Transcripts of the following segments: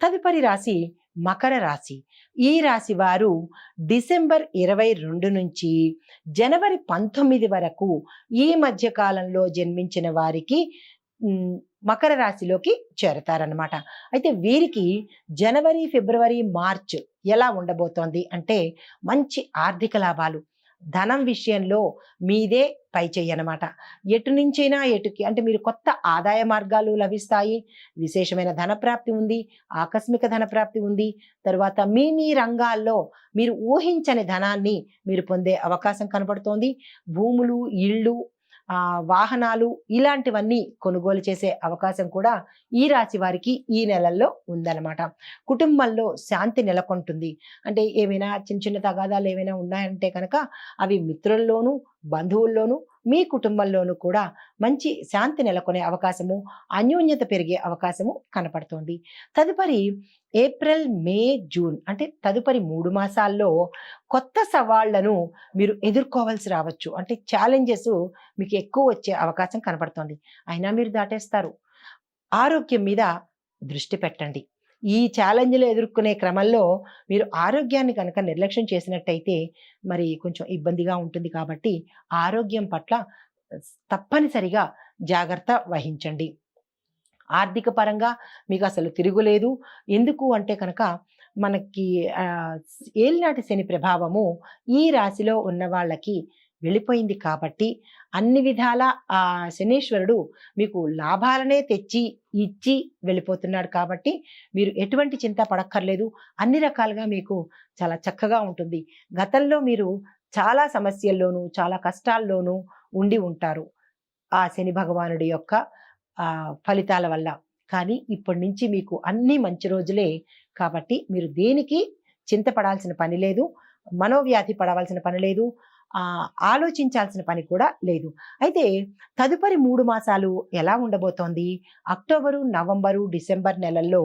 తదుపరి రాశి మకర రాశి. ఈ రాశి వారు డిసెంబర్ 22 నుంచి జనవరి 19 వరకు ఈ మధ్య కాలంలో జన్మించిన వారికి మకర రాశిలోకి చేరతారనమాట. అయితే వీరికి జనవరి, ఫిబ్రవరి, మార్చ్ ఎలా ఉండబోతోంది అంటే మంచి ఆర్థిక లాభాలు, ధనం విషయంలో మీదే పై చెయ్యనమాట. ఎటు నుంచైనా ఎటుకి అంటే మీరు కొత్త ఆదాయ మార్గాలు లభిస్తాయి. విశేషమైన ధనప్రాప్తి ఉంది, ఆకస్మిక ధనప్రాప్తి ఉంది. తరువాత మీ రంగాల్లో మీరు ఊహించని ధనాన్ని మీరు పొందే అవకాశం కనబడుతోంది. భూములు, ఇళ్ళు, వాహనాలు ఇలాంటివన్నీ కొనుగోలు చేసే అవకాశం కూడా ఈ రాశి వారికి ఈ నెలల్లో ఉందన్నమాట. కుటుంబంలో శాంతి నెలకొంటుంది. అంటే ఏమైనా చిన్న చిన్న తగాదాలు ఏమైనా ఉన్నాయంటే కనుక అవి మిత్రుల్లోనూ, బంధువుల్లోనూ, మీ కుటుంబంలోనూ కూడా మంచి శాంతి నెలకొనే అవకాశము, అన్యోన్యత పెరిగే అవకాశము కనపడుతోంది. తదుపరి ఏప్రిల్, మే, జూన్ అంటే తదుపరి 3 మాసాల్లో కొత్త సవాళ్లను మీరు ఎదుర్కోవాల్సి రావచ్చు. అంటే ఛాలెంజెస్ మీకు ఎక్కువ వచ్చే అవకాశం కనపడుతోంది. అయినా మీరు దాటేస్తారు. ఆరోగ్యం మీద దృష్టి పెట్టండి. ఈ ఛాలెంజ్లు ఎదుర్కొనే క్రమంలో మీరు ఆరోగ్యాన్ని కనుక నిర్లక్ష్యం చేసినట్టయితే మరి కొంచెం ఇబ్బందిగా ఉంటుంది. కాబట్టి ఆరోగ్యం పట్ల తప్పనిసరిగా జాగ్రత్త వహించండి. ఆర్థిక పరంగా మీకు అసలు తిరుగులేదు. ఎందుకు అంటే కనుక మనకి ఏలినాటి శని ప్రభావము ఈ రాశిలో ఉన్న వాళ్ళకి వెళ్ళిపోయింది కాబట్టి అన్ని విధాల ఆ శనీశ్వరుడు మీకు లాభాలనే తెచ్చి ఇచ్చి వెళ్ళిపోతున్నాడు. కాబట్టి మీరు ఎటువంటి చింత పడక్కర్లేదు. అన్ని రకాలుగా మీకు చాలా చక్కగా ఉంటుంది. గతంలో మీరు చాలా సమస్యల్లోనూ, చాలా కష్టాల్లోనూ ఉండి ఉంటారు ఆ శని భగవానుడి యొక్క ఫలితాల వల్ల. కానీ ఇప్పటి నుంచి మీకు అన్ని మంచి రోజులే. కాబట్టి మీరు దేనికి చింతపడాల్సిన పని లేదు, మనోవ్యాధి పడవలసిన పని లేదు, ఆలోచించాల్సిన పని కూడా లేదు. అయితే తదుపరి 3 మాసాలు ఎలా ఉండబోతోంది? అక్టోబరు, నవంబరు, డిసెంబర్ నెలల్లో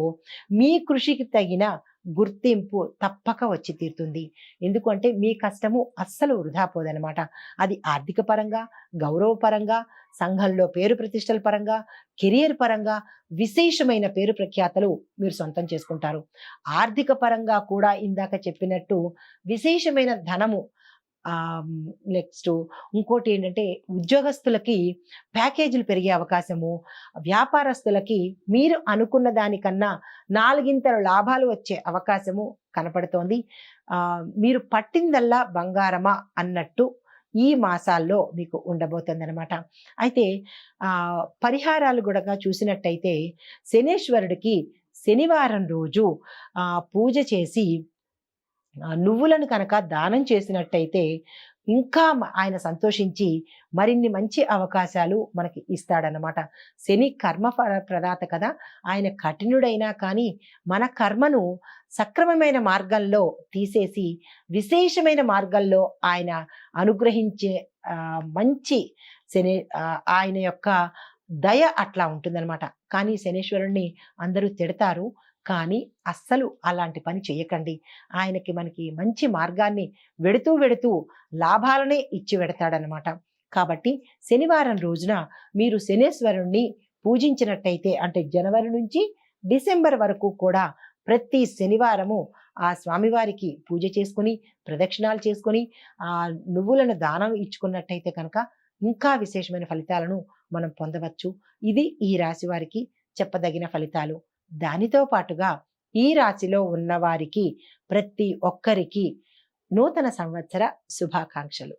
మీ కృషికి తగిన గుర్తింపు తప్పక వచ్చి తీరుతుంది. ఎందుకంటే మీ కష్టము అస్సలు వృధా పోదనమాట. అది ఆర్థిక పరంగా, గౌరవపరంగా, సంఘంలో పేరు ప్రతిష్టల పరంగా, కెరియర్ పరంగా విశేషమైన పేరు ప్రఖ్యాతలు మీరు సొంతం చేసుకుంటారు. ఆర్థిక పరంగా కూడా ఇందాక చెప్పినట్టు విశేషమైన ధనము. నెక్స్ట్ ఇంకోటి ఏంటంటే ఉద్యోగస్తులకి ప్యాకేజీలు పెరిగే అవకాశము, వ్యాపారస్తులకి మీరు అనుకున్న దానికన్నా 4 లాభాలు వచ్చే అవకాశము కనపడుతోంది. మీరు పట్టిందల్లా బంగారమా అన్నట్టు ఈ మాసాల్లో మీకు ఉండబోతుంది అనమాట. అయితే పరిహారాలు కూడా చూసినట్టయితే శనేశ్వరుడికి శనివారం రోజు పూజ చేసి నువ్వులను కనుక దానం చేసినట్టయితే ఇంకా ఆయన సంతోషించి మరిన్ని మంచి అవకాశాలు మనకి ఇస్తాడనమాట. శని కర్మ ప్రదాత కదా, ఆయన కఠినుడైనా కానీ మన కర్మను సక్రమమైన మార్గంలో తీసేసి విశేషమైన మార్గంలో ఆయన అనుగ్రహించే మంచి శని ఆయన యొక్క దయ అట్లా ఉంటుందన్నమాట. కానీ శనీశ్వరుణ్ణి అందరూ తిడతారు, కానీ అస్సలు అలాంటి పని చేయకండి. ఆయనకి మనకి మంచి మార్గాన్ని వెడుతూ లాభాలనే ఇచ్చి వెడతాడనమాట. కాబట్టి శనివారం రోజున మీరు శనేశ్వరుణ్ణి పూజించినట్టయితే అంటే జనవరి నుంచి డిసెంబర్ వరకు కూడా ప్రతి శనివారము ఆ స్వామివారికి పూజ చేసుకుని, ప్రదక్షిణాలు చేసుకుని, నువ్వులను దానం ఇచ్చుకున్నట్టయితే కనుక ఇంకా విశేషమైన ఫలితాలను మనం పొందవచ్చు. ఇది ఈ రాశి వారికి చెప్పదగిన ఫలితాలు. దానితో పాటుగా ఈ రాశిలో ఉన్నవారికి ప్రతి ఒక్కరికి నూతన సంవత్సర శుభాకాంక్షలు.